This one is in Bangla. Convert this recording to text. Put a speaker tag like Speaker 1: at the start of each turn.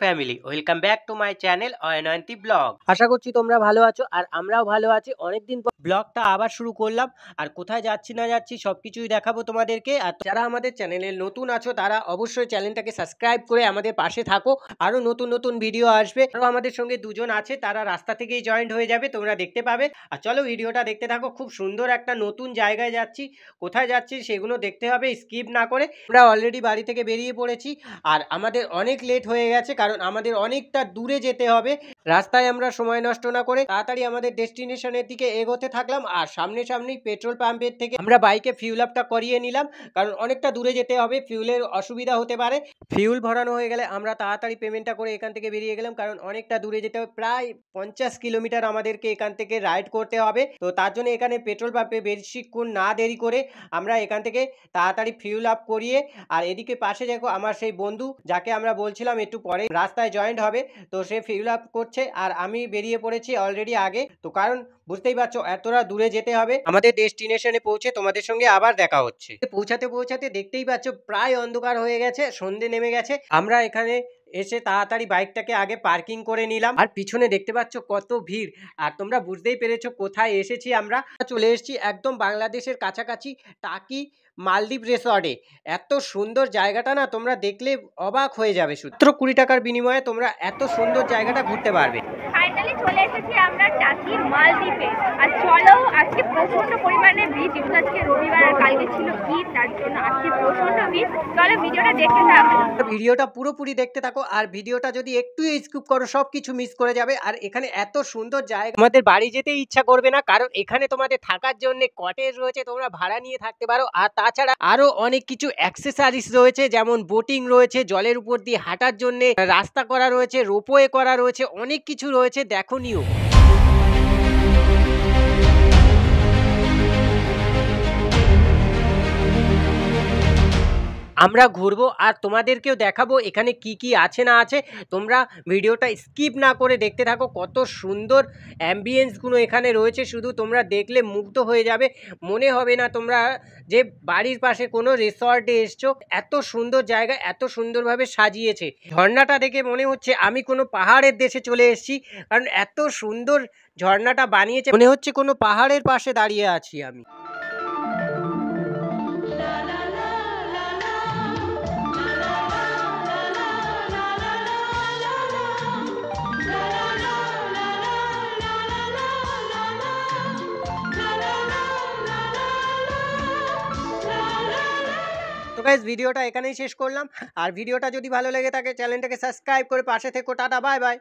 Speaker 1: Family, welcome back to my channel Ayanayanti blog. আশা করছি তোমরা ভালো আছো আর আমরাও ভালো আছি। অনেকদিন পর ব্লগটা আবার শুরু করলাম আর কোথায় যাচ্ছি না যাচ্ছি সবকিছুই দেখাবো তোমাদেরকে। আর যারা আমাদের চ্যানেলে নতুন আছো তারা অবশ্যই চ্যানেলটাকে সাবস্ক্রাইব করে আমাদের পাশে থাকো। আরো নতুন নতুন ভিডিও আসবে। আরো আমাদের সঙ্গে দুজন আছে, তারা রাস্তা থেকেই জয়েন্ট হয়ে যাবে, তোমরা দেখতে পাবে। আর চলো ভিডিওটা দেখতে থাকো। খুব সুন্দর একটা নতুন জায়গায় যাচ্ছি। কোথায় যাচ্ছি সেগুলো দেখতে হবে, স্কিপ না করে। আমরা অলরেডি বাড়ি থেকে বেরিয়ে পড়েছি আর আমাদের অনেক লেট হয়ে গেছে, কারণ আমাদের অনেকটা দূরে যেতে হবে। রাস্তায় আমরা সময় নষ্ট না করে তাড়াতাড়ি আমাদের ডেস্টিনেশনের দিকে এগোতে থাকলাম। আর সামনেই পেট্রোল পাম্পের থেকে আমরা বাইকে ফিউল আপটা করিয়ে নিলাম, কারণ অনেকটা দূরে যেতে হবে, ফিউলের অসুবিধা হতে পারে। ফিউল ভরানো হয়ে গেলে আমরা তাড়াতাড়ি পেমেন্টটা করে এখান থেকে বেরিয়ে গেলাম, কারণ অনেকটা দূরে যেতে হবে। প্রায় 50 কিলোমিটার আমাদেরকে এখান থেকে রাইড করতে হবে। তো তার জন্য এখানে পেট্রোল পাম্পে বেশিক্ষণ না দেরি করে আমরা এখান থেকে তাড়াতাড়ি ফিউল আপ করিয়ে, আর এদিকে পাশে দেখো আমার সেই বন্ধু যাকে আমরা বলছিলাম একটু পরে রাস্তায় জয়েন্ট হবে, তো সে ফিল আপ করছে আর আমি বেরিয়ে পড়েছি অলরেডি আগে। তো কারণ বুঝতেই পারছো এতটা দূরে যেতে হবে। আমাদের ডেস্টিনেশনে পৌঁছে তোমাদের সঙ্গে আবার দেখা হচ্ছে। পৌঁছাতে দেখতেই পাচ্ছ প্রায় অন্ধকার হয়ে গেছে, সন্ধে নেমে গেছে। আমরা এখানে এসে তাড়াতাড়ি বাইকটাকে আগে পার্কিং করে নিলাম। আর পিছনে দেখতে পাচ্ছ কত ভিড়, আর তোমরা বুঝতেই পেরেছো কোথায় এসেছি। আমরা চলে এসেছি একদম বাংলাদেশের কাছাকাছি টাকি মালদ্বীপ রিসর্টে। এত সুন্দর জায়গাটা না, তোমরা দেখলে অবাক হয়ে যাবে। মাত্র 20 টাকার বিনিময়ে তোমরা এত সুন্দর জায়গাটা ঘুরতে পারবে।
Speaker 2: ফাইনালি চলে এসেছি আমরা টাকি মালদ্বীপে। আর চলো, আজকে প্রচন্ড পরিমাণে ভিড়, যেহেতু আজকে রবিবার আর কালকে ছিল ঈদ, তার জন্য আজকে প্রচন্ড ভিড়। চলো ভিডিওটা দেখতে থাকো।
Speaker 1: ভিডিওটা পুরোপুরি দেখতে থাকো, আর ভিডিওটা যদি একটু স্কিপ করো সবকিছু মিস করে যাবে। আর এখানে এত সুন্দর জায়গা, তোমাদের বাড়ি যেতে ইচ্ছা করবে না, কারণ এখানে তোমাদের থাকার জন্য কটেজ রয়েছে, তোমরা ভাড়া নিয়ে থাকতে পারো। আর তাছাড়া আরো অনেক কিছু অ্যাক্সেসরিজ রয়েছে, যেমন বোটিং রয়েছে, জলের উপর দিয়ে হাঁটার জন্য রাস্তা করা রয়েছে, রোপওয়ে করা রয়েছে, অনেক কিছু রয়েছে দেখনীয়। আমরা ঘুরবো আর তোমাদেরকেও দেখাবো এখানে কি কি আছে না আছে। তোমরা ভিডিওটা স্কিপ না করে দেখতে থাকো। কত সুন্দর অ্যাম্বিয়েন্সগুলো এখানে রয়েছে, শুধু তোমরা দেখলে মুগ্ধ হয়ে যাবে। মনে হবে না তোমরা যে বাড়ির পাশে কোনো রিসর্টে এসছো। এত সুন্দর জায়গা, এত সুন্দরভাবে সাজিয়েছে। ঝর্ণাটা দেখে মনে হচ্ছে আমি কোনো পাহাড়ের দেশে চলে এসেছি, কারণ এত সুন্দর ঝর্ণাটা বানিয়েছে, মনে হচ্ছে কোনো পাহাড়ের পাশে দাঁড়িয়ে আছি আমি। তো গাইস, ভিডিওটা এখানেই শেষ করলাম। আর ভিডিওটা যদি ভালো লেগে থাকে চ্যানেলটাকে সাবস্ক্রাইব করে পাশে থেকো। Tata, bye bye.